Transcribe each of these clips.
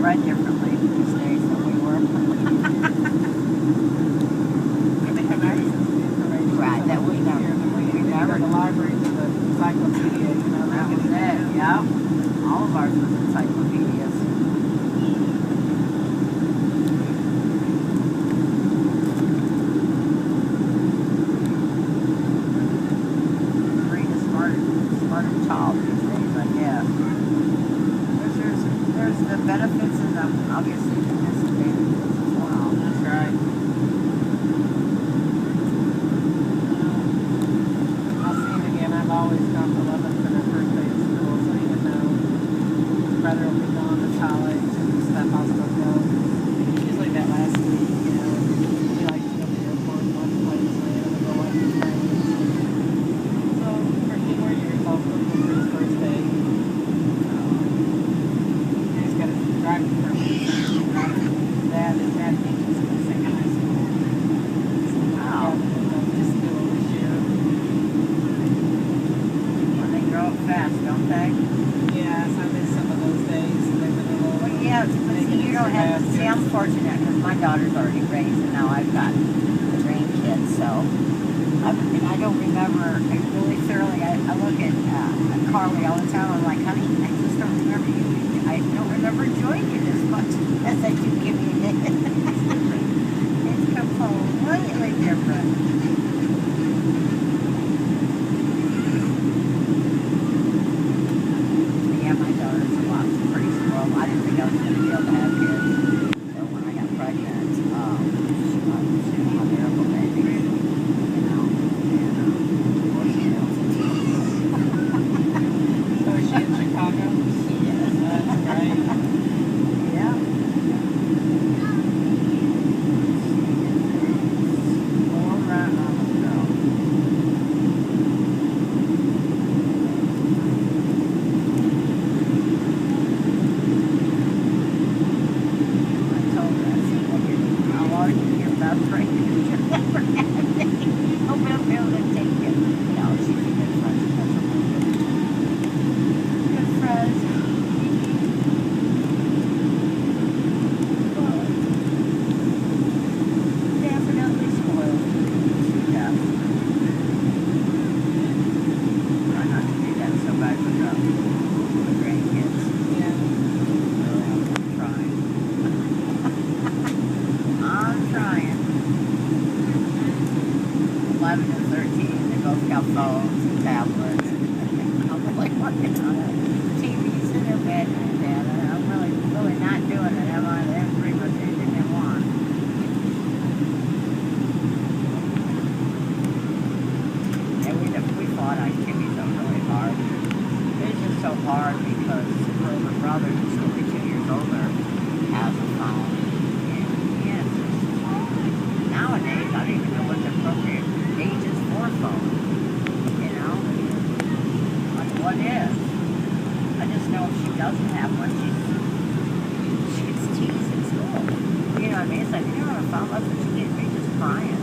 read differently these days than we were. They have access to information. Right, that we never. We never. The library to the encyclopedia, you know. That was it, yeah. All of ours was encyclopedias. Create a smarter child these days, I guess. There's the benefits and the obviously the disadvantages as well. That's right. I'll see it again. I've always gone to Lubbock for their first day of school, so even though brother will be gone to college and stuff, I'll still go. Usually that last week, you know, we like to go to the airport one place and then go watch the trains. So for a few more years, I'll go for his first day. He's got a driving permit. Dad teaches in the same high school. Wow. This school this year. Well, they grow up fast, don't they? Yes, I miss some of those days. They've been a little. Well, yeah, but see, you don't have to. See, I'm fortunate because my daughter's already raised, and now I've got the grandkids. So, I don't remember. I really thoroughly. I look at Carly all the time. I'm like, honey, I just don't remember you. I don't remember enjoying you as much as I do giving you. It's completely different. Yeah, my daughter's a lot pretty slow. I didn't think I was going to be able to have kids. So when I got pregnant, she was a miracle baby. You know, and of course she knows it. So is she in Chicago? She is. That's great. Yeah. All right on the girl. I told her, I said, well, I'll argue your best friend because you're never having. I'll be able to take it. No, she's a good friend. That's a good friend. Definitely spoiled. Yeah. Try not to do that so bad with the grandkids. Yeah. I'm trying. I'm trying. 11 and 13, they both got phones and tablets. I'm like working on it. TVs in their bedroom, Dad. And I'm really not doing it, am I? That's pretty much anything they want. And we fought on TVs so really hard. It's just so hard because her older brother, who's only 2 years older, has a phone. And yeah, it's just, nowadays, I don't even know what the appropriate age is for a phone. You know? Like, what is? I just know if she doesn't have one, she gets teased in school. You know what I mean? It's like, you don't have a phone, that's what you get me, just crying.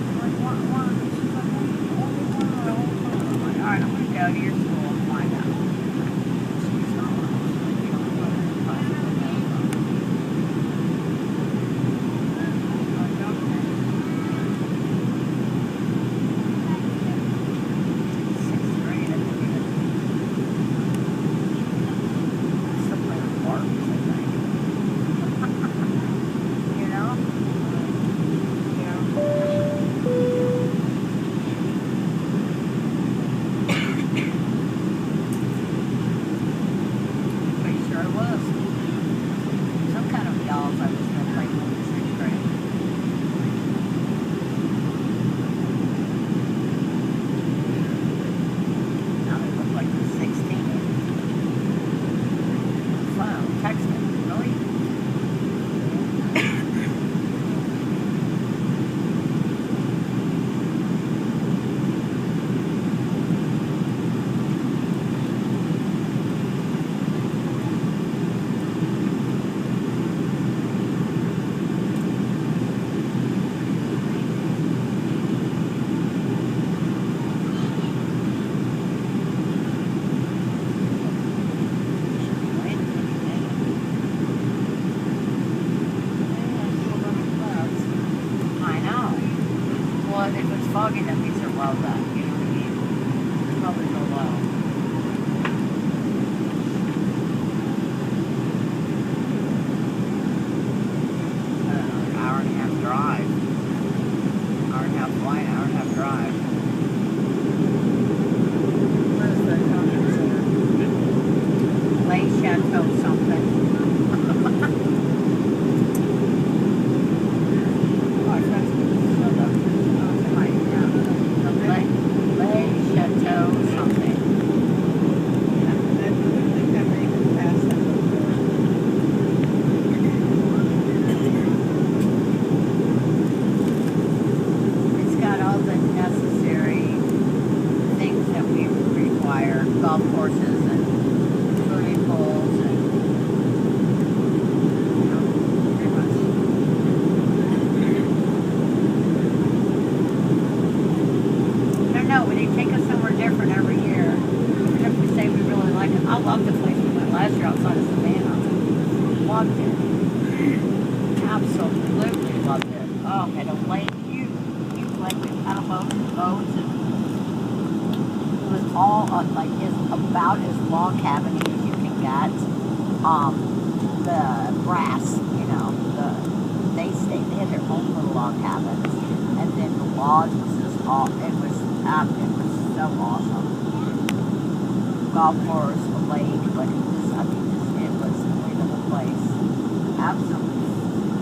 I'm like, what? She's like, all right, I'm going to go to your school and find out. She's not one. You don't know what it's possible. Sixth grade, I think even. Still playing with Barbies, I think. Chateau something. Oh, that's Le Chateau something. It's got all the necessary things that we require, golf courses and swimming pools and, you know, pretty much. I don't know, when they take us somewhere different every year, even if we say we really like it. I love the place we went last year outside of Savannah. Loved it. Absolutely loved it. Oh, and a lake, huge lake with paddle boats and it was all like about as log cabin as you can get. The grass, you know, they had their own little log cabins, and then the lodge was just it was so awesome. Golf course, a lake, but it was a beautiful place. Absolutely,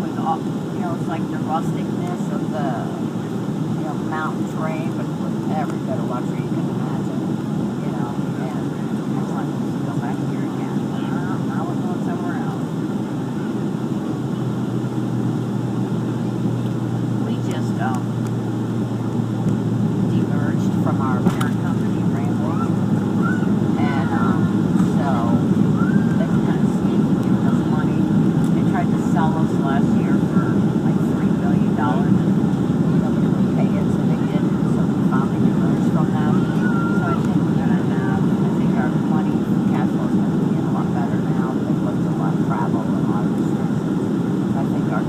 with all, you know, it's like the rusticness of the, you know, mountain terrain, but with every bit of luxury you can imagine, you know, and I want to go back here again. I was going somewhere else. We just demerged from our parent company, Ramble, and so that's kind of sneaky, giving us money. They tried to sell us last year for like $3 billion, and nobody would pay it, so they didn't. So we finally emerged from them. So I think our money cash flow is going to be a lot better now. They've looked at a lot of travel and a lot of restrictions. I think our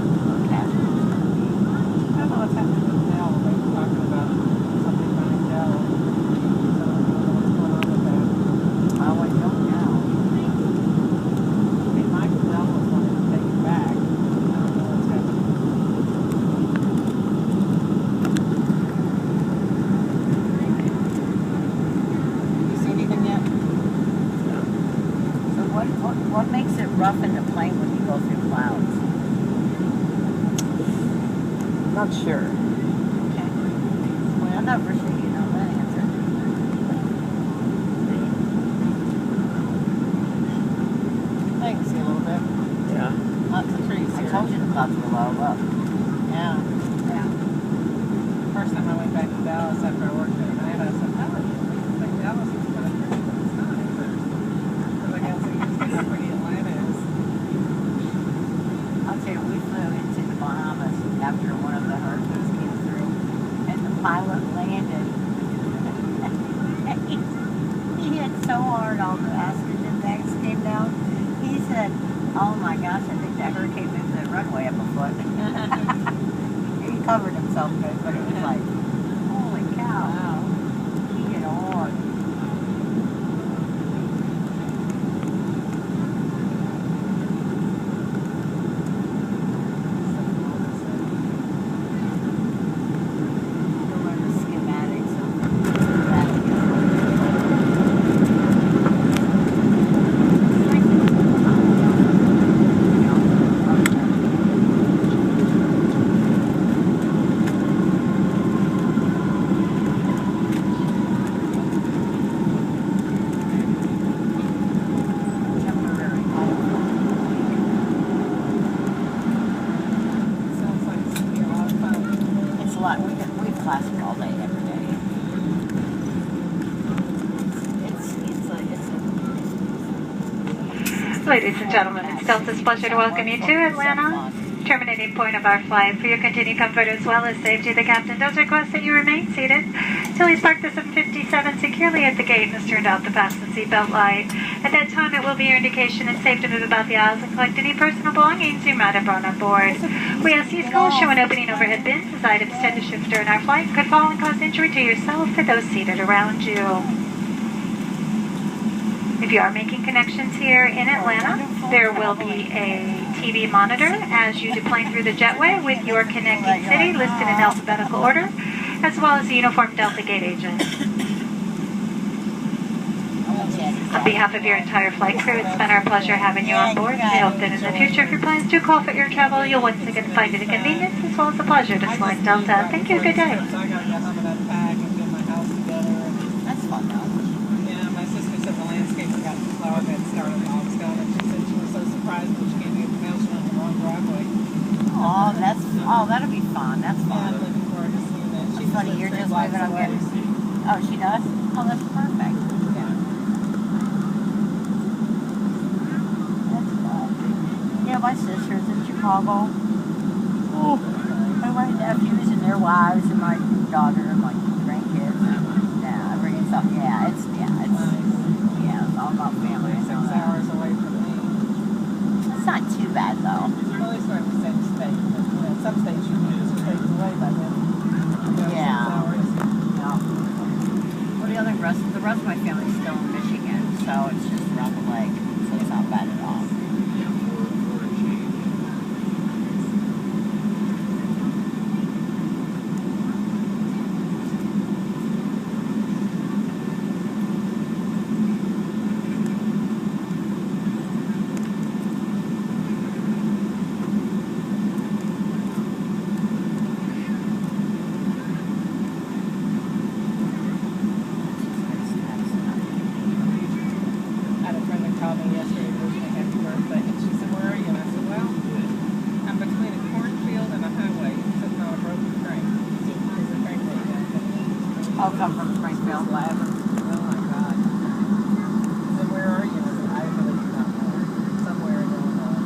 cash flow is going to be. I don't know what's happening with Dell. They were talking about something buying Dell. So I don't know what's going on with that. I don't know. Hey, Mike Dell was wanting to take it back. I don't know what's happening. You see anything yet? So what makes it rough in the plane when you go through clouds? Not sure. Okay. Well, I'm not for sure you know that answer. I can see a little bit. Yeah. Lots of trees I here. told you the clouds were low up. Yeah. Yeah. First time I went back to Dallas after I worked there at night, I said, oh, I think Dallas is kind of pretty, but it's not either. Because I got to see how pretty Atlanta is. I'll tell you, we flew into the Bahamas after one of the hurricanes came through, and the pilot landed. He hit so hard, all the oxygen bags came down. He said, oh my gosh, I think that hurricane moved the runway up a foot. He covered himself good, but it was like, holy cow. Wow. He hit hard. You'll learn the schematics of that. Temporary home. Sounds like it's going to be a lot of fun. It's a lot. We've classic all day, every day. It's Ladies and gentlemen, it's Delta's pleasure to welcome you to Atlanta. Terminating point of our flight. For your continued comfort as well as safety, the captain does request that you remain seated till he's parked the 757 securely at the gate and has turned out the fasten seatbelt light. At that time, it will be your indication and safe to move about the aisles and collect any personal belongings you might have brought on board. We ask you schools show an opening overhead bins as items tend to shift during our flight and could fall and cause injury to yourself or those seated around you. If you are making connections here in Atlanta, there will be a TV monitor as you deplane through the jetway with your connecting city listed in alphabetical order, as well as a uniformed Delta gate agent. almost had it. On behalf of your entire flight crew, it's been our pleasure having you on board. We hope that in the future, if your plans do call for air travel, you'll once again find it a convenience as well as a pleasure to fly Delta. Thank you. Good day. So I gotta get home and unpack and get my house together. And, That's fun though. yeah, my sister said the landscaper got the flower bed started and all was done, and she said she was so surprised that she can't get the mail on the wrong driveway. That'll be fun. That's Yeah, I'm fun. looking forward to seeing that. She It's funny, you're just living on getting. Oh, she does? Oh, that's perfect. Yeah. That's fun. Yeah, my sister's in Chicago. Oh, and my nephews and their wives and my daughter and my grandkids. Yeah, bringing something. Yeah, it's all about family. 6 hours away from me. It's not too bad though. Well, at least we're in the same state. But, you know, some states you can just states away by then. Yeah. 6 hours. Yeah. Well, the rest of my family's still in Michigan, so it's just around the lake, so it's not bad at all. Called me yesterday to wish me happy birthday, and she said, "Where are you?" And I said, "Well, I'm between a cornfield and a highway, sitting on a broken train." Because the train broke down. I'll come from Springfield, whatever. Oh my God. She said, "Where are you?" And I said, "I really do not know. Somewhere in Illinois."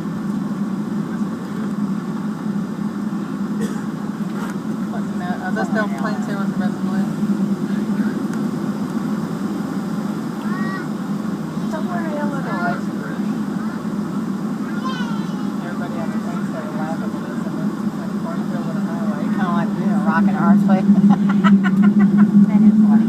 What's the matter? This Delta plane too with the reservoir. Somewhere in Illinois. Everybody on the plane started laughing when they said between a cornfield and a highway. Kind of like, rocking Hartsfield. That is funny.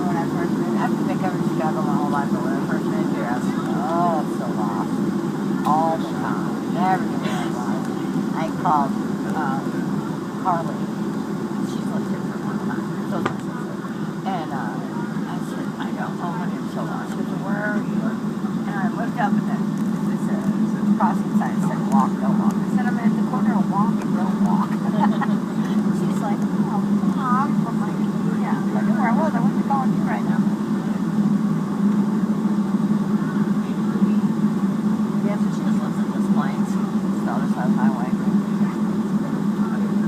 When I first moved, I've been coming to Chicago my whole life, but when I first moved here, I was so lost. All the time. Never knew where I was. I called Carly. She's lived here for a long time. So is my sister. And I said, I don't know honey, I'm so lost. She said, where are you? And I looked up and it's a crossing sign that said walk, don't walk. I said, I'm at the corner of walk and don't walk. She's like, oh, Mom. I'm like, yeah. I knew where I was. I wasn't calling you right now. Yeah, so she just lives in this place. It's the other side of the highway.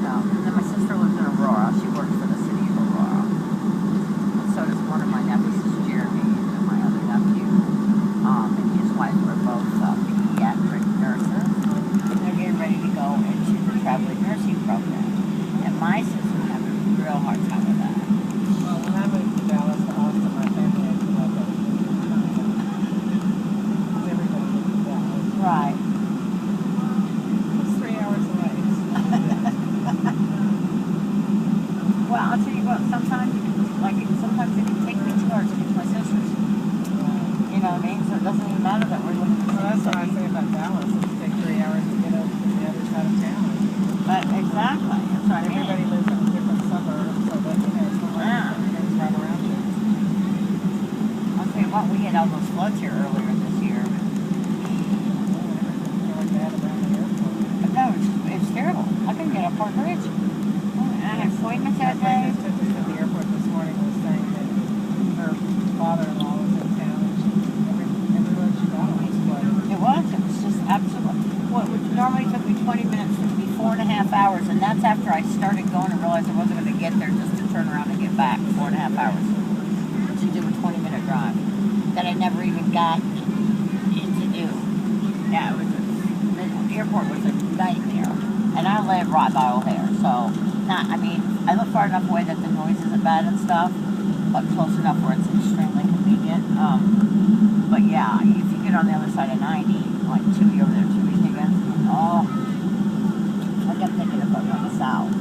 No. And then my sister lives in Aurora. She works for the city of Aurora. And so does one of my nephews, Jeremy, and my other nephew. And his wife are both pediatric nurses. And they're getting ready to go into the traveling nursing program. And my sister had a real hard time with that. Well, when I moved to Dallas to Austin, my family had to love it. Everybody lived in Dallas. Right. It's 3 hours away. Well, I'll tell you what, sometimes it can take me 2 hours to get to my sister's. You know what I mean? So it doesn't even matter that we're living in the Well, same that's what I city. say about Dallas. It takes 3 hours to get over to the other side of town. But exactly, that's what I mean. Everybody lives in a different suburb, so that, you know, it's not like Yeah. everything's right around you. I'll tell you what, we had all those floods here earlier this year. Everything's really bad around the airport. But no, it's terrible. I couldn't get up Park Ridge. And I had appointments that My friend day. just took us to the airport this morning was saying that her father-in-law was in town and every road she got on was flooded. It was just absolutely, what would normally took me 20 minutes took me 4.5 hours, and that's after I started going and realized I wasn't going to get there just to turn around and get back. 4.5 hours to do a 20-minute drive that I never even got in to do. Yeah, the airport was a nightmare, and I live right by O'Hare, so I live far enough away that the noise isn't bad and stuff, but close enough where it's extremely convenient. But yeah, if you get on the other side of 90, like Chewy over there, Chewy Higgins, I kept thinking of going south.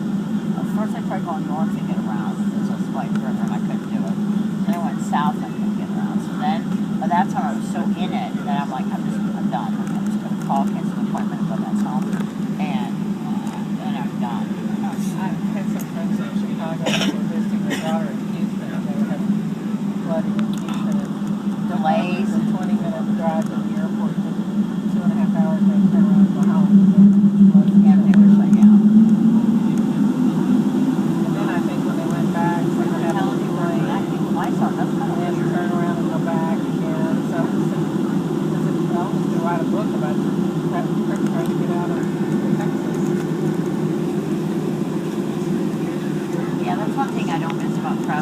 At first I tried going north to get around, it's just like further and I couldn't do it. Then I went south and I couldn't get around. So then, by that time I was so in it that I'm like, I'm done. I'm just going to call, cancel an appointment, and go back home. And then I'm done. I had some friends in Chicago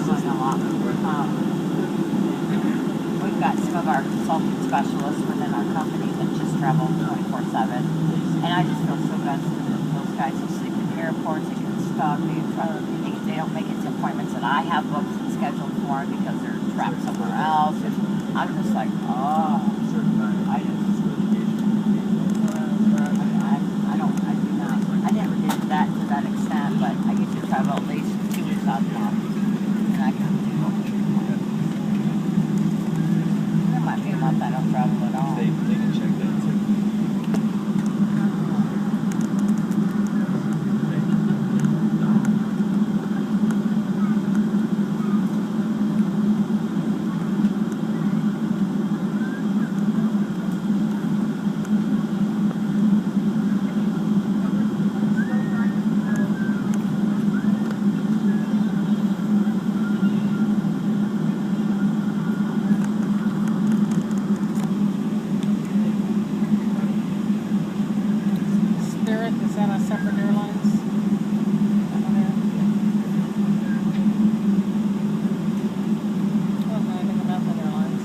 traveling a lot. We've got some of our consulting specialists within our company that just travel 24/7, and I just feel so bad for those guys who sleep in the airports. They get stuck. They don't make it to appointments that I have booked and scheduled for them because they're trapped somewhere else. And I'm just like, oh, I never did that to that extent, but I used to travel at least 2 weeks out of the month, and I can do it. There might be a month I don't travel at all. They can check that too. Is that a separate airlines? I don't know. I don't know anything about that airlines.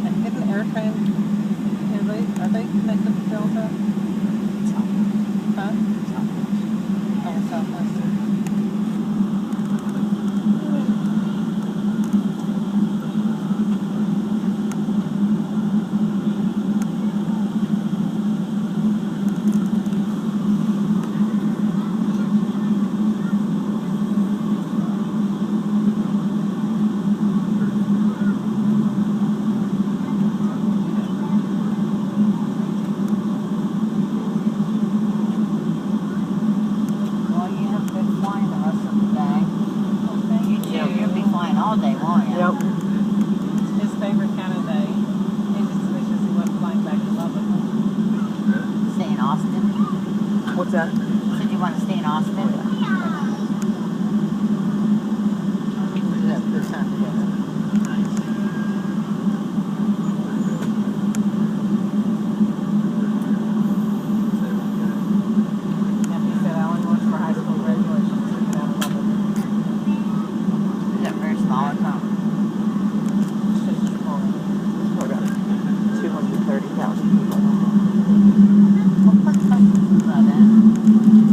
And isn't Airtrain, are they connected to Delta? Huh? Oh, Southwest. All day long, yeah. Yep. It's his favorite kind of day. He just wishes he wasn't flying back to Lubbock. Stay in Austin. What's that? Said you want to stay in Austin? We have a good time together. And he said I only work for high school graduation, so you gotta love it. Is that very small or something? It's just small. We're got 230,000 people. What part of Texas is that in?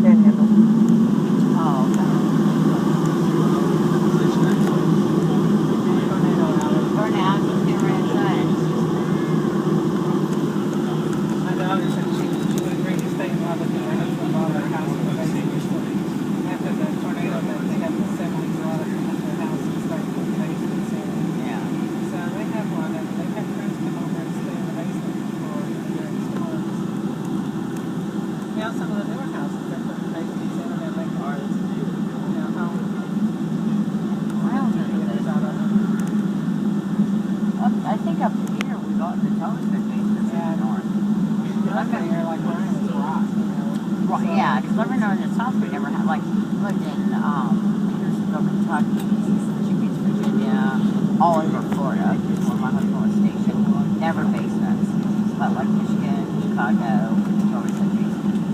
Panhandle. Oh, okay. Tornado alley. Burnout, just get rid of it. My daughter said she would agree to stay in Lubbock and her husband bought her house in the basement. After the tornado, they had the 70s, a lot of them at their house and started putting basements in. Yeah. So they have one, and they've had friends come over and stay in the basement before during storms. Now some of the newer houses, they're putting basements in and they're making homes. I don't know Get this. us out of them. I think up to here we got the telescope basements in the north. Up in here, like mine is rock, Right, yeah, because I remember in the south we never had, like, lived in, Petersonville, Kentucky, Beach, Virginia, all over Florida, where my husband was stationed. Never basements. But like Michigan, Chicago, we always had basements.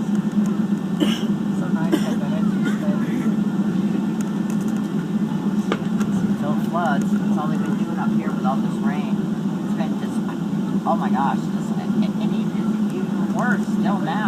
So nice to have that edgy space. Those floods, that's all they've been doing up here with all this rain. It's been just, oh my gosh, and even worse still now.